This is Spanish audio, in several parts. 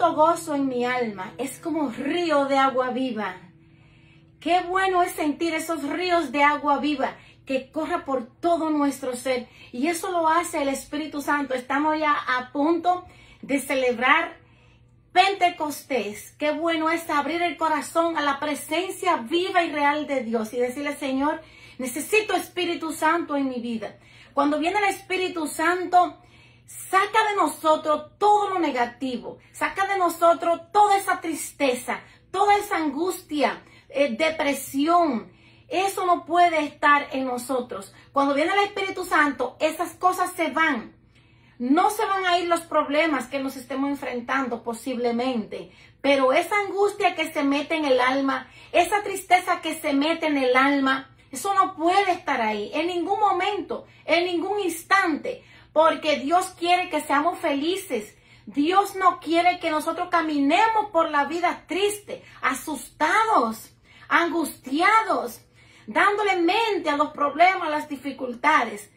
Siento gozo en mi alma, es como río de agua viva. Qué bueno es sentir esos ríos de agua viva que corra por todo nuestro ser. Y eso lo hace el Espíritu Santo. Estamos ya a punto de celebrar Pentecostés. Qué bueno es abrir el corazón a la presencia viva y real de Dios y decirle: Señor, necesito Espíritu Santo en mi vida. Cuando viene el Espíritu Santo, saca de nosotros todo lo negativo, saca de nosotros toda esa tristeza, toda esa angustia, depresión. Eso no puede estar en nosotros. Cuando viene el Espíritu Santo, esas cosas se van. No se van a ir los problemas que nos estemos enfrentando posiblemente, pero esa angustia que se mete en el alma, esa tristeza que se mete en el alma, eso no puede estar ahí en ningún momento, en ningún instante, porque Dios quiere que seamos felices. Dios no quiere que nosotros caminemos por la vida triste, asustados, angustiados, dándole mente a los problemas, a las dificultades.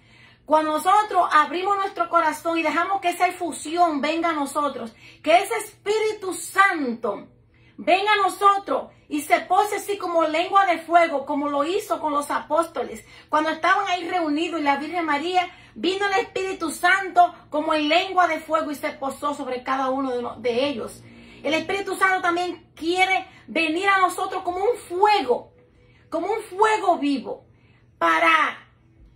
Cuando nosotros abrimos nuestro corazón y dejamos que esa efusión venga a nosotros, que ese Espíritu Santo venga a nosotros y se pose así como lengua de fuego, como lo hizo con los apóstoles, cuando estaban ahí reunidos y la Virgen María, vino el Espíritu Santo como en lengua de fuego y se posó sobre cada uno de ellos. El Espíritu Santo también quiere venir a nosotros como un fuego vivo, para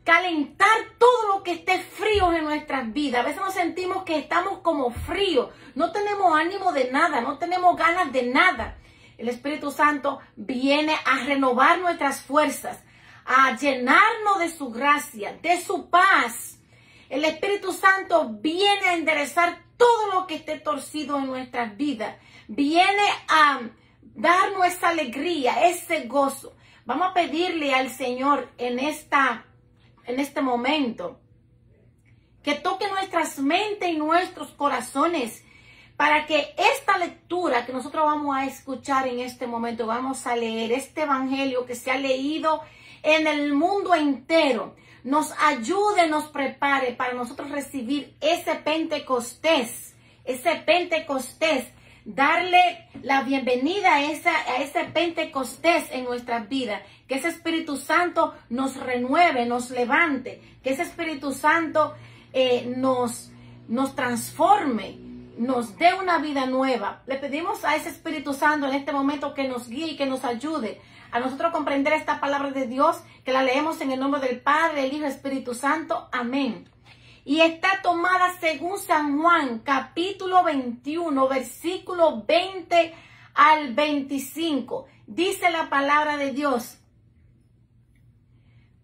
calentar todo lo que esté frío en nuestras vidas. A veces nos sentimos que estamos como fríos, no tenemos ánimo de nada, no tenemos ganas de nada. El Espíritu Santo viene a renovar nuestras fuerzas, a llenarnos de su gracia, de su paz. El Espíritu Santo viene a enderezar todo lo que esté torcido en nuestras vidas. Viene a darnos esa alegría, ese gozo. Vamos a pedirle al Señor en este momento que toque nuestras mentes y nuestros corazones, para que esta lectura que nosotros vamos a escuchar en este momento, vamos a leer este evangelio que se ha leído en el mundo entero, nos ayude, nos prepare para nosotros recibir ese Pentecostés, darle la bienvenida a ese Pentecostés en nuestras vidas, que ese Espíritu Santo nos renueve, nos levante, que ese Espíritu Santo nos transforme, nos dé una vida nueva. Le pedimos a ese Espíritu Santo en este momento que nos guíe y que nos ayude a nosotros comprender esta palabra de Dios, que la leemos en el nombre del Padre, del Hijo y del Espíritu Santo. Amén. Y está tomada según San Juan, capítulo 21, versículo 20 al 25. Dice la palabra de Dios: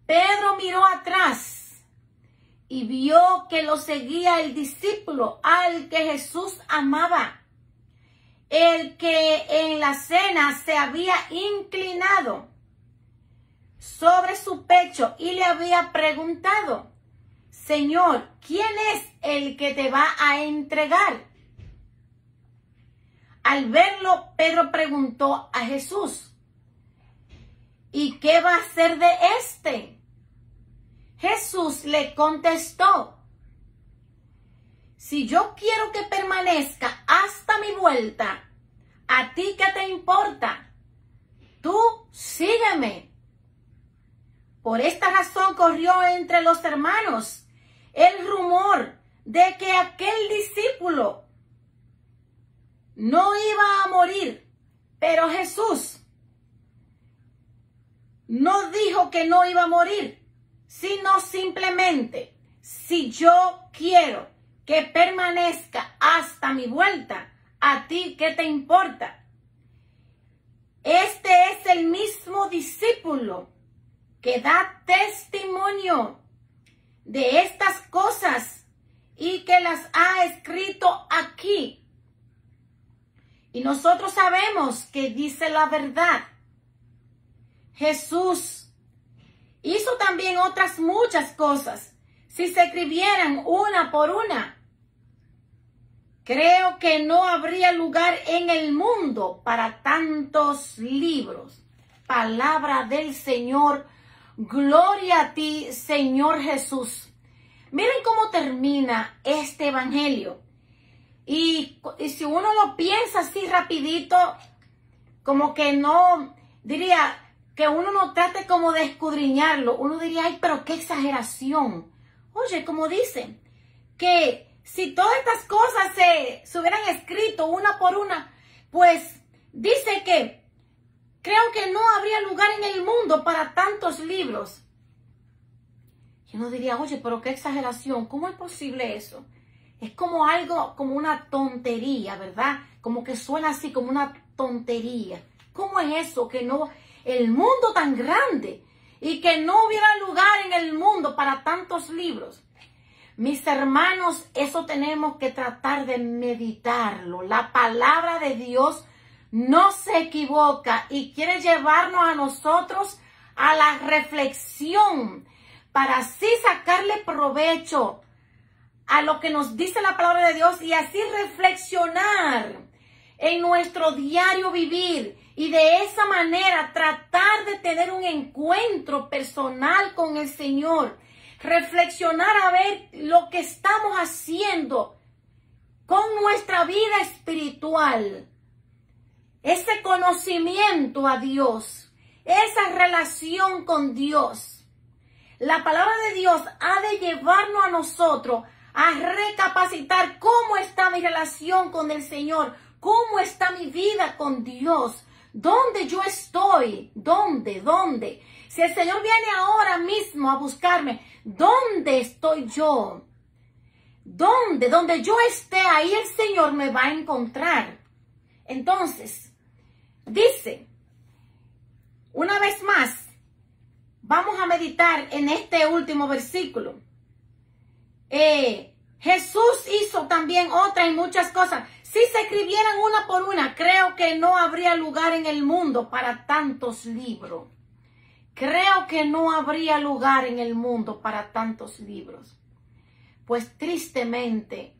Pedro miró atrás y vio que lo seguía el discípulo al que Jesús amaba, el que en la cena se había inclinado sobre su pecho y le había preguntado: Señor, ¿quién es el que te va a entregar? Al verlo, Pedro preguntó a Jesús: ¿y qué va a hacer de este? Jesús le contestó: si yo quiero que permanezca hasta mi vuelta, ¿a ti qué te importa? Tú sígueme. Por esta razón corrió entre los hermanos el rumor de que aquel discípulo no iba a morir, pero Jesús no dijo que no iba a morir, sino simplemente: si yo quiero que permanezca hasta mi vuelta, ¿a ti qué te importa? Este es el mismo discípulo que da testimonio de estas cosas y que las ha escrito aquí. Y nosotros sabemos que dice la verdad. Jesús hizo también otras muchas cosas. Si se escribieran una por una, creo que no habría lugar en el mundo para tantos libros. Palabra del Señor. Gloria a ti, Señor Jesús. Miren cómo termina este evangelio. Y si uno lo piensa así rapidito, como que no, diría que uno no trate como de escudriñarlo. Uno diría, ay, pero qué exageración. Oye, como dicen, que si todas estas cosas se hubieran escrito una por una, pues dice que creo que no habría lugar en el mundo para tantos libros. Y uno diría, oye, pero qué exageración, ¿cómo es posible eso? Es como algo, como una tontería, ¿verdad? Como que suena así, como una tontería. ¿Cómo es eso? Que no, el mundo tan grande y que no hubiera lugar en el mundo para tantos libros. Mis hermanos, eso tenemos que tratar de meditarlo. La palabra de Dios no se equivoca y quiere llevarnos a nosotros a la reflexión para así sacarle provecho a lo que nos dice la palabra de Dios y así reflexionar en nuestro diario vivir y de esa manera tratar de tener un encuentro personal con el Señor. Reflexionar a ver lo que estamos haciendo con nuestra vida espiritual. Ese conocimiento a Dios, esa relación con Dios. La palabra de Dios ha de llevarnos a nosotros a recapacitar cómo está mi relación con el Señor, cómo está mi vida con Dios, dónde yo estoy, dónde. Si el Señor viene ahora mismo a buscarme, ¿dónde estoy yo? Donde yo esté, ahí el Señor me va a encontrar. Entonces, dice, una vez más, vamos a meditar en este último versículo. Jesús hizo también otras y muchas cosas. Si se escribieran una por una, creo que no habría lugar en el mundo para tantos libros. Creo que no habría lugar en el mundo para tantos libros. Pues tristemente,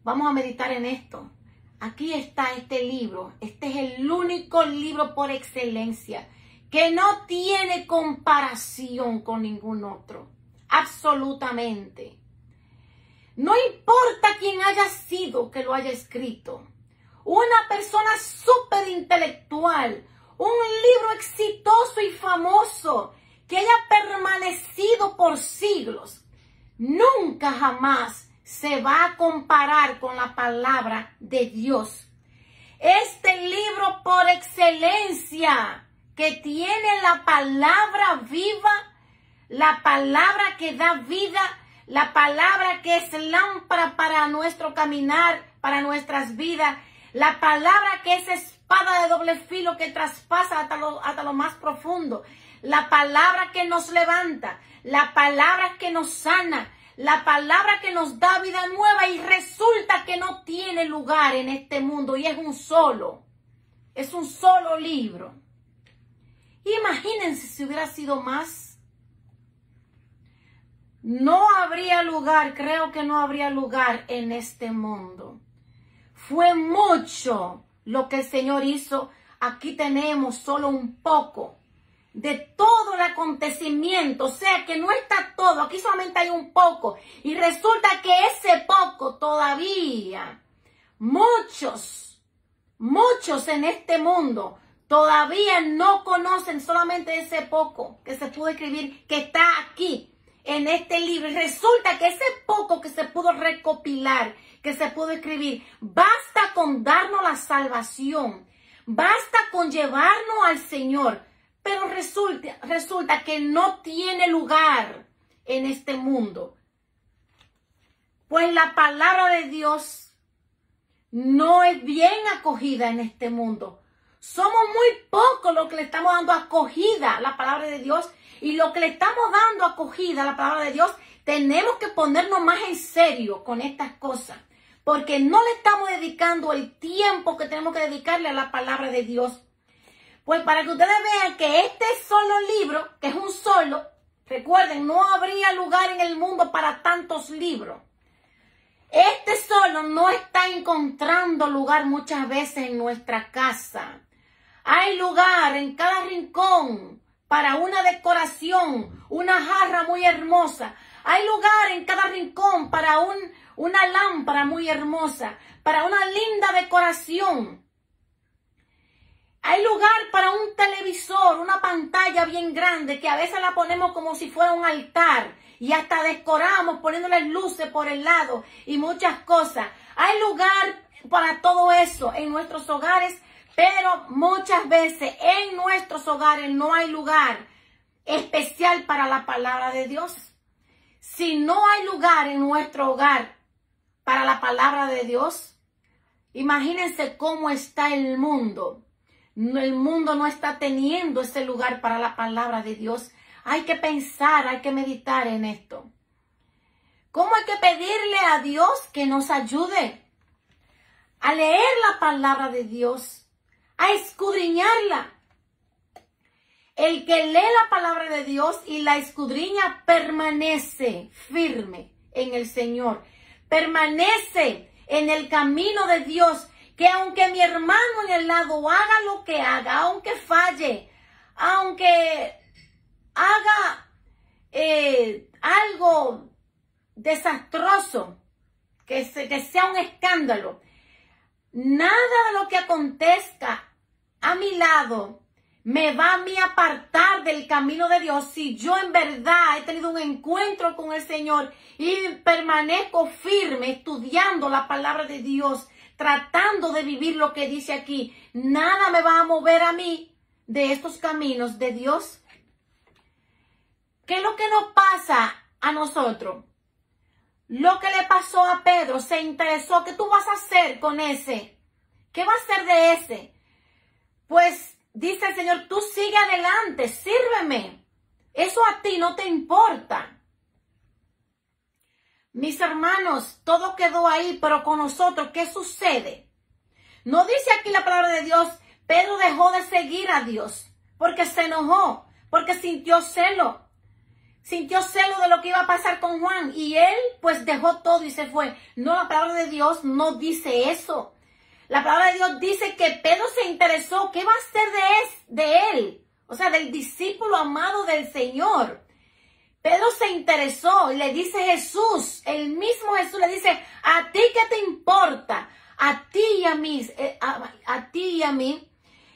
vamos a meditar en esto. Aquí está este libro. Este es el único libro por excelencia que no tiene comparación con ningún otro. Absolutamente. No importa quién haya sido que lo haya escrito. Una persona súper intelectual. Un libro exitoso y famoso que haya permanecido por siglos. Nunca jamás se va a comparar con la palabra de Dios. Este libro por excelencia que tiene la palabra viva, la palabra que da vida, la palabra que es lámpara para nuestro caminar, para nuestras vidas, la palabra que es espada de doble filo que traspasa hasta lo más profundo, la palabra que nos levanta, la palabra que nos sana, la palabra que nos da vida nueva y resulta que no tiene lugar en este mundo y es un solo libro. Imagínense si hubiera sido más. No habría lugar, creo que no habría lugar en este mundo. Fue mucho lo que el Señor hizo. Aquí tenemos solo un poco de todo el acontecimiento. O sea que no está todo, aquí solamente hay un poco. Y resulta que ese poco todavía, muchos en este mundo todavía no conocen solamente ese poco que se pudo escribir, que está aquí en este libro. Y resulta que ese poco que se pudo recopilar, que se pudo escribir, basta con darnos la salvación, basta con llevarnos al Señor, pero resulta que no tiene lugar en este mundo. Pues la palabra de Dios no es bien acogida en este mundo. Somos muy pocos los que le estamos dando acogida a la palabra de Dios, y lo que le estamos dando acogida a la palabra de Dios, tenemos que ponernos más en serio con estas cosas, porque no le estamos dedicando el tiempo que tenemos que dedicarle a la palabra de Dios. Pues para que ustedes vean que este solo libro, que es un solo, recuerden, no habría lugar en el mundo para tantos libros. Este solo no está encontrando lugar muchas veces en nuestra casa. Hay lugar en cada rincón para una decoración, una jarra muy hermosa. Hay lugar en cada rincón para una lámpara muy hermosa, para una linda decoración. Hay lugar para un televisor, una pantalla bien grande que a veces la ponemos como si fuera un altar y hasta decoramos poniéndole luces por el lado y muchas cosas. Hay lugar para todo eso en nuestros hogares, pero muchas veces en nuestros hogares no hay lugar especial para la palabra de Dios. Si no hay lugar en nuestro hogar para la palabra de Dios, imagínense cómo está el mundo. El mundo no está teniendo ese lugar para la palabra de Dios. Hay que pensar, hay que meditar en esto. ¿Cómo hay que pedirle a Dios que nos ayude a leer la palabra de Dios, a escudriñarla? El que lee la palabra de Dios y la escudriña permanece firme en el Señor, permanece en el camino de Dios. Que aunque mi hermano en el lado haga lo que haga, aunque falle, aunque haga algo desastroso, que sea un escándalo, nada de lo que acontezca a mi lado me va a mí apartar del camino de Dios si yo en verdad he tenido un encuentro con el Señor y permanezco firme estudiando la palabra de Dios, tratando de vivir lo que dice aquí. Nada me va a mover a mí de estos caminos de Dios. ¿Qué es lo que nos pasa a nosotros? Lo que le pasó a Pedro, se interesó. ¿Qué tú vas a hacer con ese? ¿Qué va a hacer de ese? Pues dice el Señor, tú sigue adelante, sírveme. Eso a ti no te importa. Mis hermanos, todo quedó ahí, pero con nosotros, ¿qué sucede? No dice aquí la palabra de Dios, Pedro dejó de seguir a Dios, porque se enojó, porque sintió celo de lo que iba a pasar con Juan, y él pues dejó todo y se fue. No, la palabra de Dios no dice eso. La palabra de Dios dice que Pedro se interesó, ¿qué va a hacer de él? O sea, del discípulo amado del Señor. Pedro se interesó y le dice Jesús, el mismo Jesús le dice, ¿a ti qué te importa? A ti y a mí,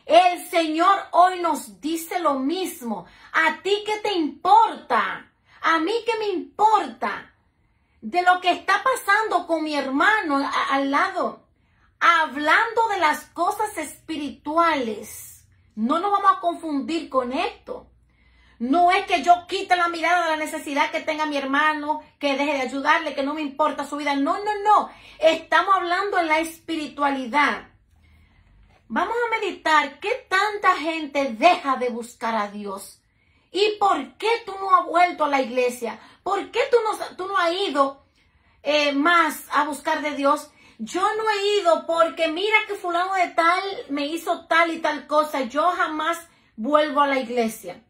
el Señor hoy nos dice lo mismo. ¿A ti qué te importa? ¿A mí qué me importa? De lo que está pasando con mi hermano al lado, hablando de las cosas espirituales. No nos vamos a confundir con esto. No es que yo quite la mirada de la necesidad que tenga mi hermano, que deje de ayudarle, que no me importa su vida. No, no, no. Estamos hablando en la espiritualidad. Vamos a meditar qué tanta gente deja de buscar a Dios. ¿Y por qué tú no has vuelto a la iglesia? ¿Por qué tú no has ido más a buscar de Dios? Yo no he ido porque mira que fulano de tal me hizo tal y tal cosa. Yo jamás vuelvo a la iglesia.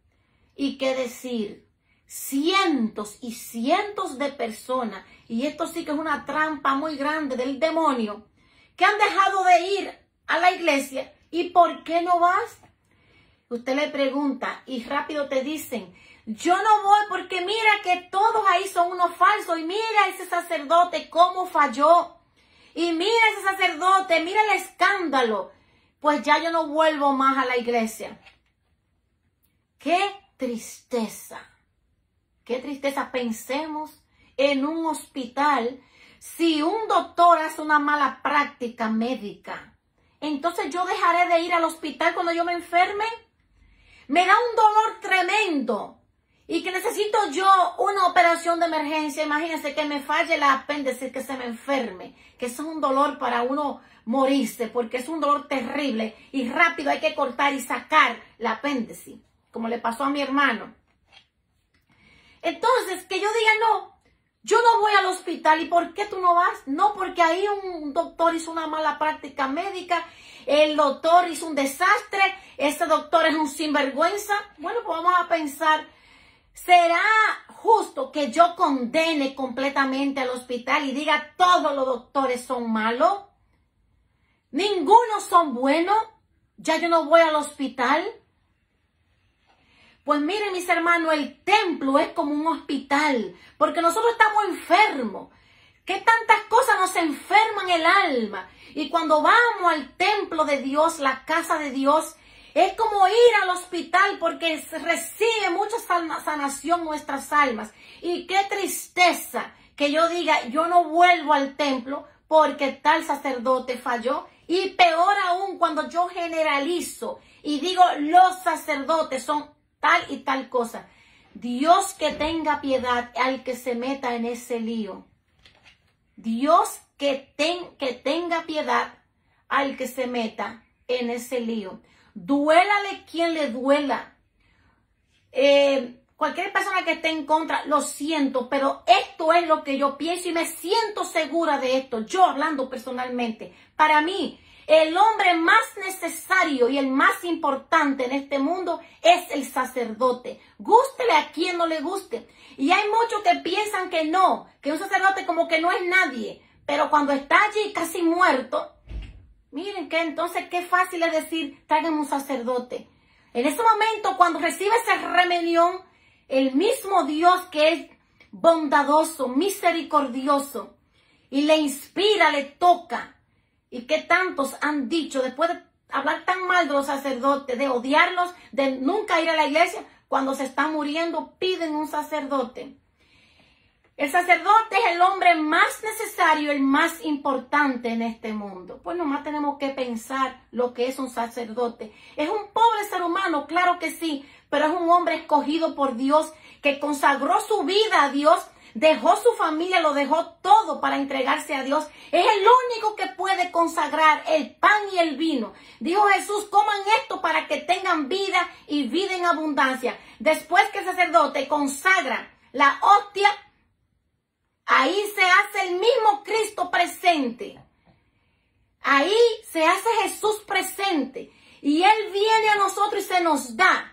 Y qué decir, cientos y cientos de personas, y esto sí que es una trampa muy grande del demonio, que han dejado de ir a la iglesia. ¿Y por qué no vas? Usted le pregunta y rápido te dicen, yo no voy porque mira que todos ahí son unos falsos, y mira ese sacerdote cómo falló, y mira ese sacerdote, mira el escándalo, pues ya yo no vuelvo más a la iglesia. ¡Qué tristeza! ¡Qué tristeza! Pensemos en un hospital. Si un doctor hace una mala práctica médica, entonces yo dejaré de ir al hospital cuando yo me enferme. Me da un dolor tremendo y que necesito yo una operación de emergencia. Imagínense que me falle el apéndice, que se me enferme, que es un dolor para uno morirse, porque es un dolor terrible y rápido hay que cortar y sacar el apéndice, como le pasó a mi hermano. Entonces, que yo diga, no, yo no voy al hospital. ¿Y por qué tú no vas? No, porque ahí un doctor hizo una mala práctica médica, el doctor hizo un desastre, ese doctor es un sinvergüenza. Bueno, pues vamos a pensar, ¿será justo que yo condene completamente al hospital y diga todos los doctores son malos? Ninguno son buenos. Ya yo no voy al hospital. Pues miren, mis hermanos, el templo es como un hospital, porque nosotros estamos enfermos. ¿Qué tantas cosas nos enferman el alma? Y cuando vamos al templo de Dios, la casa de Dios, es como ir al hospital porque recibe mucha sanación nuestras almas. Y qué tristeza que yo diga, yo no vuelvo al templo porque tal sacerdote falló. Y peor aún cuando yo generalizo y digo, los sacerdotes son tal y tal cosa. Dios que tenga piedad al que se meta en ese lío. Dios que tenga piedad al que se meta en ese lío. Duélale quien le duela. Cualquier persona que esté en contra, lo siento, pero esto es lo que yo pienso y me siento segura de esto. Yo hablando personalmente, para mí, el hombre más necesario y el más importante en este mundo es el sacerdote. Gústele a quien no le guste. Y hay muchos que piensan que no, que un sacerdote como que no es nadie. Pero cuando está allí casi muerto, miren que entonces qué fácil es decir, tráiganme un sacerdote. En ese momento, cuando recibe ese remenión, el mismo Dios que es bondadoso, misericordioso, y le inspira, le toca. Y que tantos han dicho, después de hablar tan mal de los sacerdotes, de odiarlos, de nunca ir a la iglesia, cuando se están muriendo, piden un sacerdote. El sacerdote es el hombre más necesario, el más importante en este mundo. Pues nomás tenemos que pensar lo que es un sacerdote. Es un pobre ser humano, claro que sí, pero es un hombre escogido por Dios, que consagró su vida a Dios, dejó su familia, lo dejó todo para entregarse a Dios. Es el único que puede consagrar el pan y el vino. Dijo Jesús, coman esto para que tengan vida y vida en abundancia. Después que el sacerdote consagra la hostia, ahí se hace el mismo Cristo presente. Ahí se hace Jesús presente. Y Él viene a nosotros y se nos da.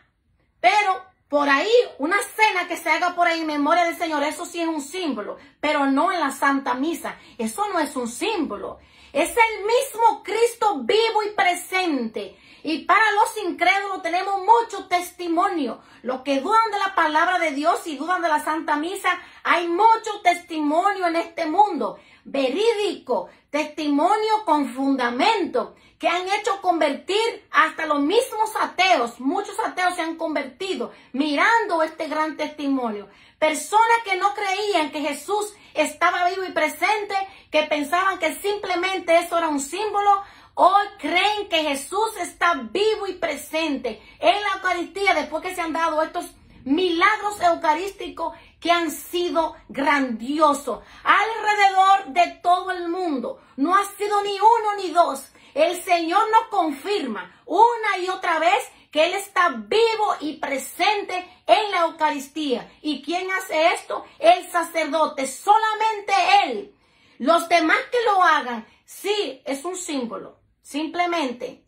Pero por ahí, una cena que se haga por ahí en memoria del Señor, eso sí es un símbolo, pero no en la Santa Misa. Eso no es un símbolo. Es el mismo Cristo vivo y presente. Y para los incrédulos tenemos mucho testimonio. Los que dudan de la palabra de Dios y dudan de la Santa Misa, hay mucho testimonio en este mundo. Verídico, testimonio con fundamento, que han hecho convertir hasta los mismos ateos. Muchos ateos se han convertido mirando este gran testimonio. Personas que no creían que Jesús estaba vivo y presente, que pensaban que simplemente eso era un símbolo, hoy creen que Jesús está vivo y presente en la Eucaristía después que se han dado estos milagros eucarísticos que han sido grandiosos alrededor de todo el mundo. No ha sido ni uno ni dos. El Señor nos confirma una y otra vez que Él está vivo y presente en la Eucaristía. ¿Y quién hace esto? El sacerdote, solamente Él. Los demás que lo hagan, sí, es un símbolo, simplemente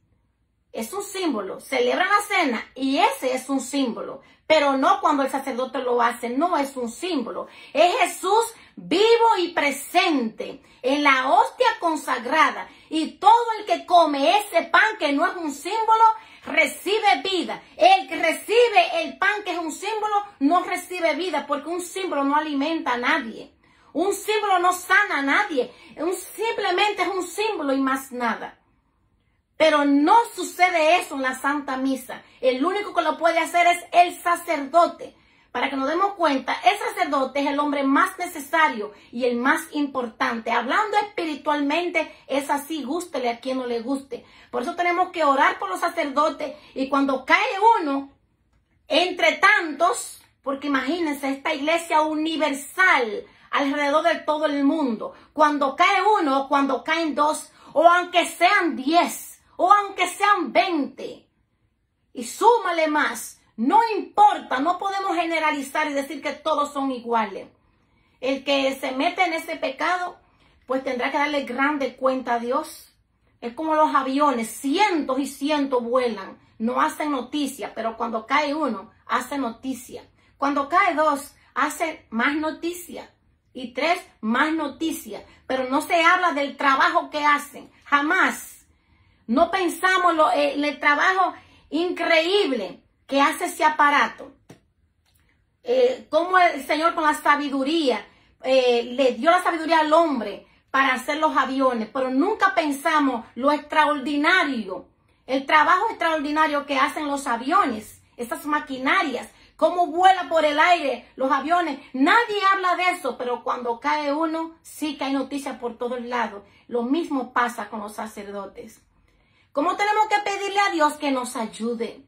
es un símbolo. Celebran la cena y ese es un símbolo, pero no cuando el sacerdote lo hace, no es un símbolo. Es Jesús vivo y presente en la hostia consagrada, y todo el que come ese pan que no es un símbolo recibe vida. El que recibe el pan que es un símbolo no recibe vida, porque un símbolo no alimenta a nadie, un símbolo no sana a nadie, simplemente es un símbolo y más nada. Pero no sucede eso en la Santa Misa. El único que lo puede hacer es el sacerdote. Para que nos demos cuenta, el sacerdote es el hombre más necesario y el más importante. Hablando espiritualmente, es así, gústele a quien no le guste. Por eso tenemos que orar por los sacerdotes, y cuando cae uno, entre tantos, porque imagínense esta iglesia universal alrededor de todo el mundo, cuando cae uno, cuando caen dos, o aunque sean 10, o aunque sean 20, y súmale más, no importa, no podemos generalizar y decir que todos son iguales. El que se mete en ese pecado, pues tendrá que darle grande cuenta a Dios. Es como los aviones, cientos y cientos vuelan, no hacen noticia, pero cuando cae uno, hace noticia. Cuando cae dos, hace más noticia. Y 3, más noticia. Pero no se habla del trabajo que hacen, jamás. No pensamos en el trabajo increíble que hace ese aparato. Cómo el Señor con la sabiduría le dio la sabiduría al hombre para hacer los aviones, pero nunca pensamos lo extraordinario, el trabajo extraordinario que hacen los aviones, estas maquinarias, cómo vuela por el aire los aviones. Nadie habla de eso, pero cuando cae uno, sí que hay noticias por todos lados. Lo mismo pasa con los sacerdotes. ¿Cómo tenemos que pedirle a Dios que nos ayude?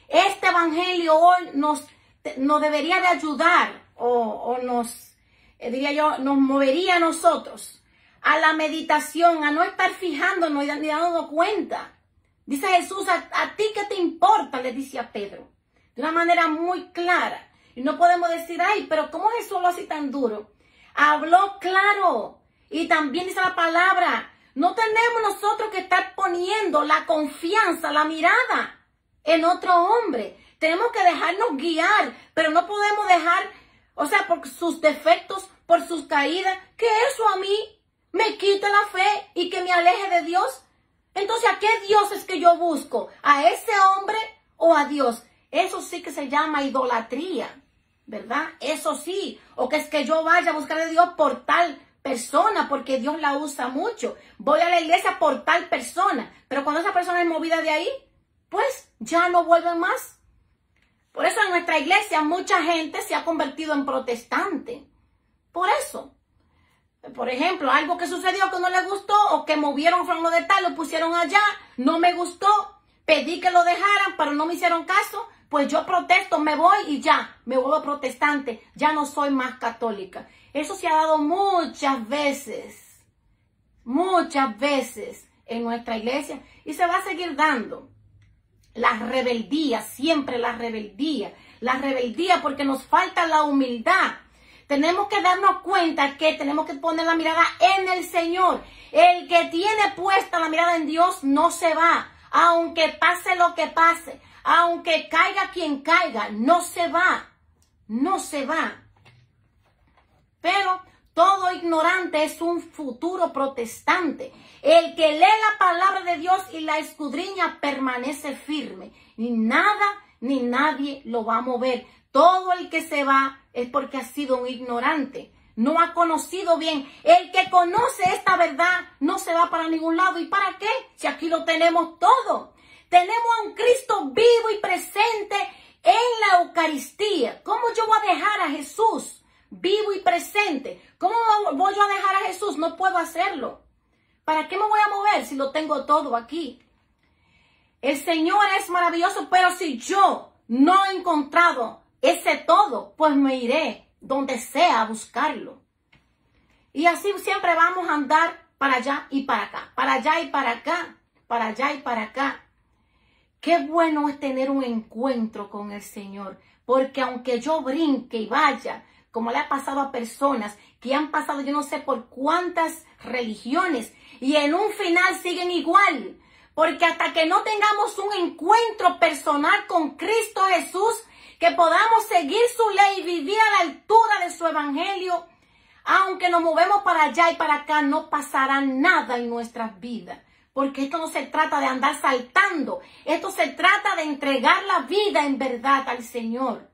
Este evangelio hoy nos debería de ayudar o nos, diría yo, nos movería a nosotros a la meditación, a no estar fijándonos ni dándonos cuenta. Dice Jesús, ¿a ti qué te importa? Le dice a Pedro, de una manera muy clara. Y no podemos decir, ay, pero ¿cómo Jesús lo hace tan duro? Habló claro. Y también dice la palabra, no tenemos nosotros que estar poniendo la confianza, la mirada en otro hombre. Tenemos que dejarnos guiar, pero no podemos dejar, o sea, por sus defectos, por sus caídas, que eso a mí me quite la fe y que me aleje de Dios. Entonces, ¿a qué Dios es que yo busco? ¿A ese hombre o a Dios? Eso sí que se llama idolatría, ¿verdad? Eso sí. O que es que yo vaya a buscar a Dios por tal persona, porque Dios la usa mucho. Voy a la iglesia por tal persona, pero cuando esa persona es movida de ahí, pues ya no vuelve más. Por eso en nuestra iglesia mucha gente se ha convertido en protestante. Por eso. Por ejemplo, algo que sucedió que no le gustó o que movieron fulano de tal, lo pusieron allá, no me gustó, pedí que lo dejaran, pero no me hicieron caso, pues yo protesto, me voy y ya, me vuelvo protestante, ya no soy más católica. Eso se ha dado muchas veces en nuestra iglesia y se va a seguir dando. La rebeldía, siempre la rebeldía porque nos falta la humildad. Tenemos que darnos cuenta que tenemos que poner la mirada en el Señor. El que tiene puesta la mirada en Dios no se va. Aunque pase lo que pase, aunque caiga quien caiga, no se va. No se va. Pero todo ignorante es un futuro protestante. El que lee la palabra de Dios y la escudriña permanece firme. Ni nada ni nadie lo va a mover. Todo el que se va es porque ha sido un ignorante. No ha conocido bien. El que conoce esta verdad no se va para ningún lado. ¿Y para qué? Si aquí lo tenemos todo. Tenemos a un Cristo vivo y presente en la Eucaristía. ¿Cómo yo voy a dejar a Jesús vivo y presente? ¿Cómo voy yo a dejar a Jesús? No puedo hacerlo. ¿Para qué me voy a mover si lo tengo todo aquí? El Señor es maravilloso, pero si yo no he encontrado ese todo, pues me iré donde sea a buscarlo. Y así siempre vamos a andar para allá y para acá, para allá y para acá, para allá y para acá. Qué bueno es tener un encuentro con el Señor, porque aunque yo brinque y vaya, como le ha pasado a personas que han pasado yo no sé por cuántas religiones y en un final siguen igual, porque hasta que no tengamos un encuentro personal con Cristo Jesús, que podamos seguir su ley y vivir a la altura de su evangelio, aunque nos movemos para allá y para acá, no pasará nada en nuestras vidas. Porque esto no se trata de andar saltando. Esto se trata de entregar la vida en verdad al Señor.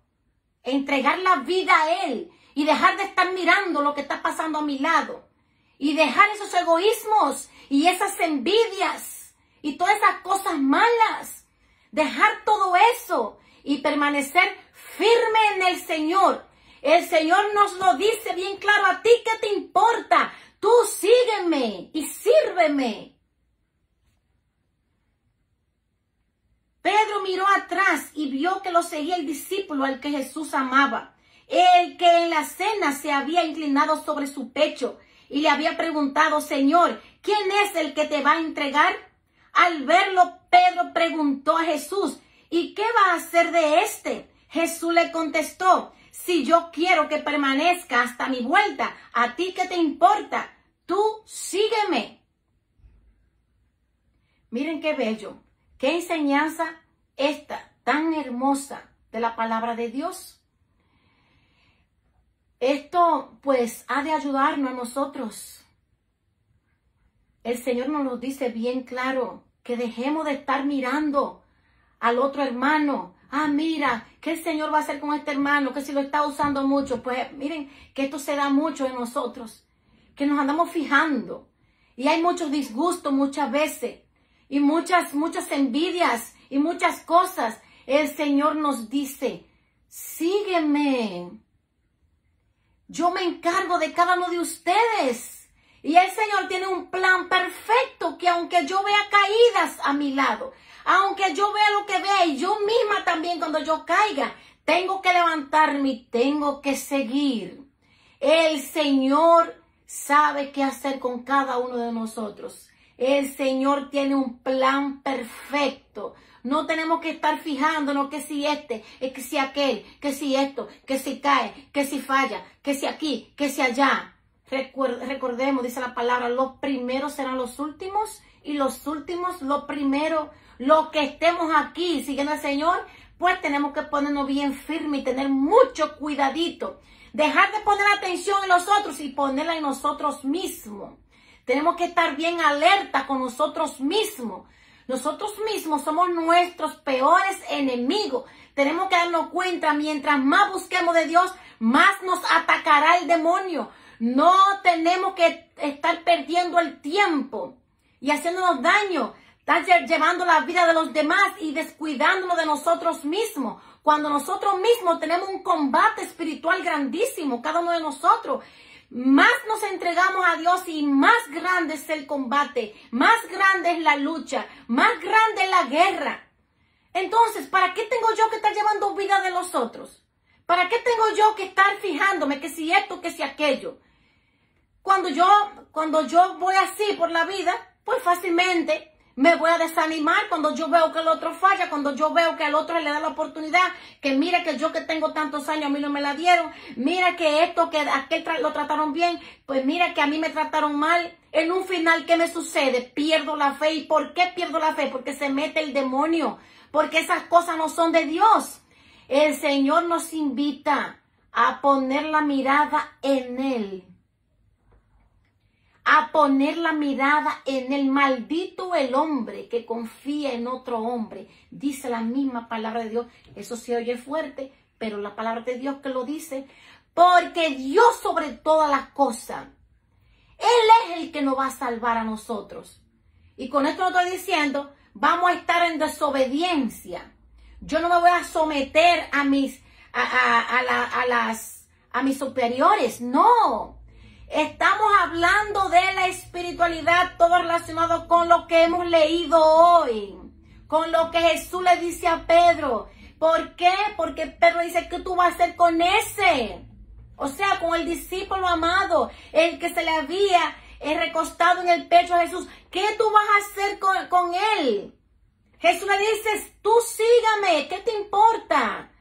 Entregar la vida a Él. Y dejar de estar mirando lo que está pasando a mi lado. Y dejar esos egoísmos y esas envidias. Y todas esas cosas malas. Dejar todo eso. Y permanecer firme en el Señor. El Señor nos lo dice bien claro. ¿A ti qué te importa? Tú sígueme y sírveme. Pedro miró atrás y vio que lo seguía el discípulo al que Jesús amaba. El que en la cena se había inclinado sobre su pecho y le había preguntado, Señor, ¿quién es el que te va a entregar? Al verlo, Pedro preguntó a Jesús, ¿y qué va a hacer de este? Jesús le contestó, si yo quiero que permanezca hasta mi vuelta, ¿a ti qué te importa? Tú sígueme. Miren qué bello, qué enseñanza esta tan hermosa de la palabra de Dios. Esto pues ha de ayudarnos a nosotros. El Señor nos lo dice bien claro, que dejemos de estar mirando al otro hermano, Mira, ¿qué el Señor va a hacer con este hermano? Que si lo está usando mucho. Pues miren que esto se da mucho en nosotros, que nos andamos fijando. Y hay muchos disgustos muchas veces, y muchas envidias, y muchas cosas. El Señor nos dice, sígueme. Yo me encargo de cada uno de ustedes. Y el Señor tiene un plan perfecto que aunque yo vea caídas a mi lado, aunque yo vea lo que vea y yo misma también cuando yo caiga, tengo que levantarme y tengo que seguir. El Señor sabe qué hacer con cada uno de nosotros. El Señor tiene un plan perfecto. No tenemos que estar fijándonos que si este, que si aquel, que si esto, que si cae, que si falla, que si aquí, que si allá. Recordemos, dice la palabra, los primeros serán los últimos y los últimos los primeros. Los que estemos aquí siguiendo al Señor, pues tenemos que ponernos bien firmes y tener mucho cuidadito. Dejar de poner atención en los otros y ponerla en nosotros mismos. Tenemos que estar bien alerta con nosotros mismos. Nosotros mismos somos nuestros peores enemigos. Tenemos que darnos cuenta, mientras más busquemos de Dios, más nos atacará el demonio. No tenemos que estar perdiendo el tiempo y haciéndonos daño. Están llevando la vida de los demás y descuidándonos de nosotros mismos. Cuando nosotros mismos tenemos un combate espiritual grandísimo, cada uno de nosotros. Más nos entregamos a Dios y más grande es el combate, más grande es la lucha, más grande es la guerra. Entonces, ¿para qué tengo yo que estar llevando vida de los otros? ¿Para qué tengo yo que estar fijándome que si esto, que si aquello? Cuando yo voy así por la vida, pues fácilmente me voy a desanimar cuando yo veo que el otro falla, cuando yo veo que al otro le da la oportunidad, que mira que yo que tengo tantos años a mí no me la dieron, mira que esto, que aquel lo trataron bien, pues mira que a mí me trataron mal. En un final, ¿qué me sucede? Pierdo la fe. ¿Y por qué pierdo la fe? Porque se mete el demonio, porque esas cosas no son de Dios. El Señor nos invita a poner la mirada en Él. A poner la mirada en el maldito el hombre que confía en otro hombre. Dice la misma palabra de Dios. Eso se oye fuerte, pero la palabra de Dios que lo dice. Porque Dios sobre todas las cosas, Él es el que nos va a salvar a nosotros. Y con esto no estoy diciendo, vamos a estar en desobediencia. Yo no me voy a someter a mis superiores, no. Estamos hablando de la espiritualidad, todo relacionado con lo que hemos leído hoy, con lo que Jesús le dice a Pedro. ¿Por qué? Porque Pedro dice, ¿qué tú vas a hacer con ese? O sea, con el discípulo amado, el que se le había recostado en el pecho a Jesús. ¿Qué tú vas a hacer con él? Jesús le dice, tú sígame, ¿qué te importa?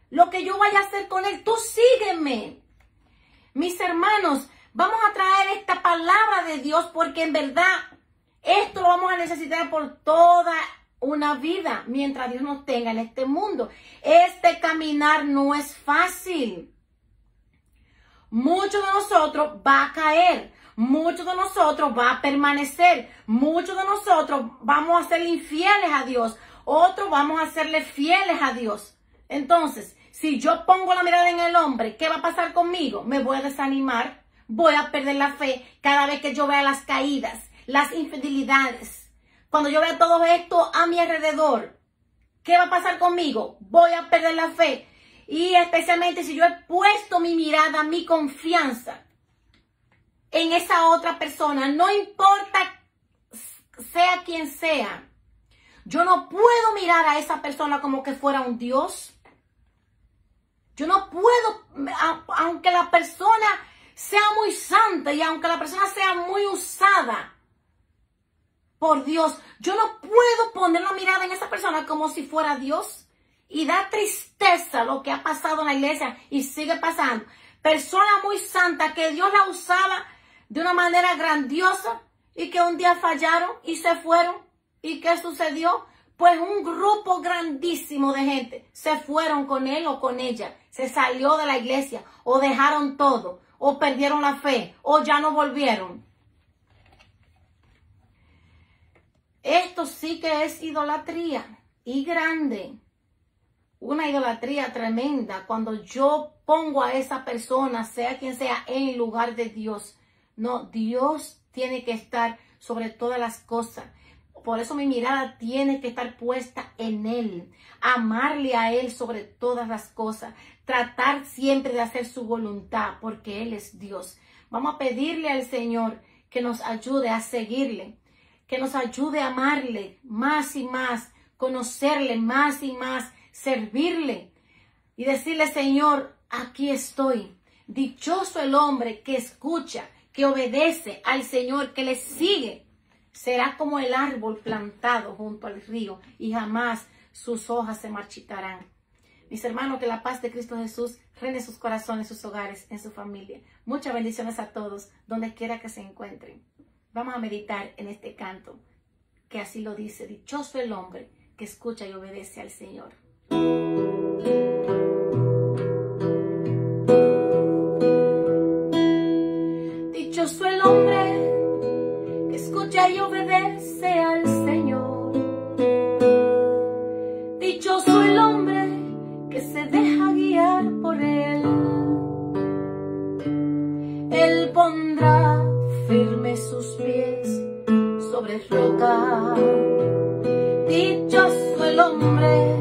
Lo que yo vaya a hacer con él, tú sígueme. Mis hermanos, vamos a traer esta palabra de Dios porque en verdad esto lo vamos a necesitar por toda una vida mientras Dios nos tenga en este mundo. Este caminar no es fácil. Muchos de nosotros va a caer, muchos de nosotros va a permanecer, muchos de nosotros vamos a ser infieles a Dios, otros vamos a serle fieles a Dios. Entonces, si yo pongo la mirada en el hombre, ¿qué va a pasar conmigo? Me voy a desanimar, voy a perder la fe cada vez que yo vea las caídas, las infidelidades. Cuando yo vea todo esto a mi alrededor, ¿qué va a pasar conmigo? Voy a perder la fe. Y especialmente si yo he puesto mi mirada, mi confianza en esa otra persona, no importa sea quien sea, yo no puedo mirar a esa persona como que fuera un Dios. Yo no puedo, aunque la persona sea muy santa y aunque la persona sea muy usada por Dios, yo no puedo poner la mirada en esa persona como si fuera Dios. Y da tristeza lo que ha pasado en la iglesia y sigue pasando. Personas muy santas que Dios la usaba de una manera grandiosa y que un día fallaron y se fueron. ¿Y qué sucedió? Pues un grupo grandísimo de gente se fueron con él o con ella. Se salió de la iglesia o dejaron todo o perdieron la fe o ya no volvieron. Esto sí que es idolatría y grande. una idolatría tremenda cuando yo pongo a esa persona, sea quien sea, en lugar de Dios. No, Dios tiene que estar sobre todas las cosas. Por eso mi mirada tiene que estar puesta en Él. Amarle a Él sobre todas las cosas. Tratar siempre de hacer su voluntad porque Él es Dios. Vamos a pedirle al Señor que nos ayude a seguirle. Que nos ayude a amarle más y más. Conocerle más y más. Servirle. Y decirle, Señor, aquí estoy. Dichoso el hombre que escucha, que obedece al Señor, que le sigue. Será como el árbol plantado junto al río y jamás sus hojas se marchitarán. Mis hermanos, que la paz de Cristo Jesús reine en sus corazones, en sus hogares, en su familia. Muchas bendiciones a todos, donde quiera que se encuentren. Vamos a meditar en este canto, que así lo dice. Dichoso el hombre que escucha y obedece al Señor. Dichoso el hombre que escucha y obedece al Señor. Dichoso el hombre que se deja guiar por Él. Él pondrá firmes sus pies sobre roca. Dichoso el hombre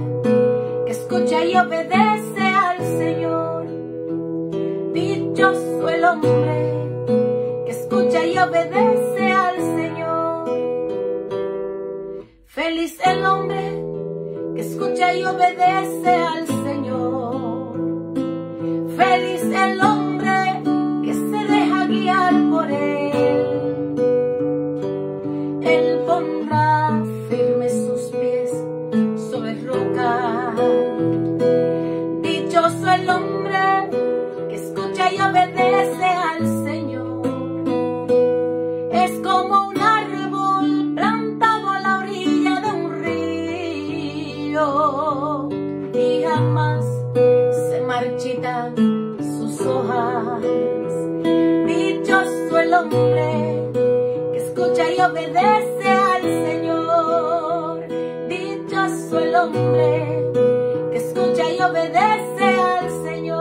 que escucha y obedece al Señor. Dichoso el hombre que escucha y obedece al Señor. Feliz el hombre que escucha y obedece al Señor. Feliz el hombre que se deja guiar por Él. Él pondrá firmes sus pies sobre roca. Dichoso el hombre que escucha y obedece al Señor. Es como un árbol plantado a la orilla de un río y jamás se marchitan sus hojas. Dichoso el hombre que escucha y obedece al Señor. Dichoso el hombre que escucha y obedece al Señor.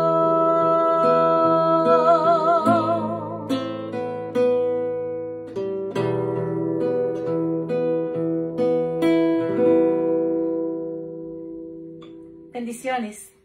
Bendiciones.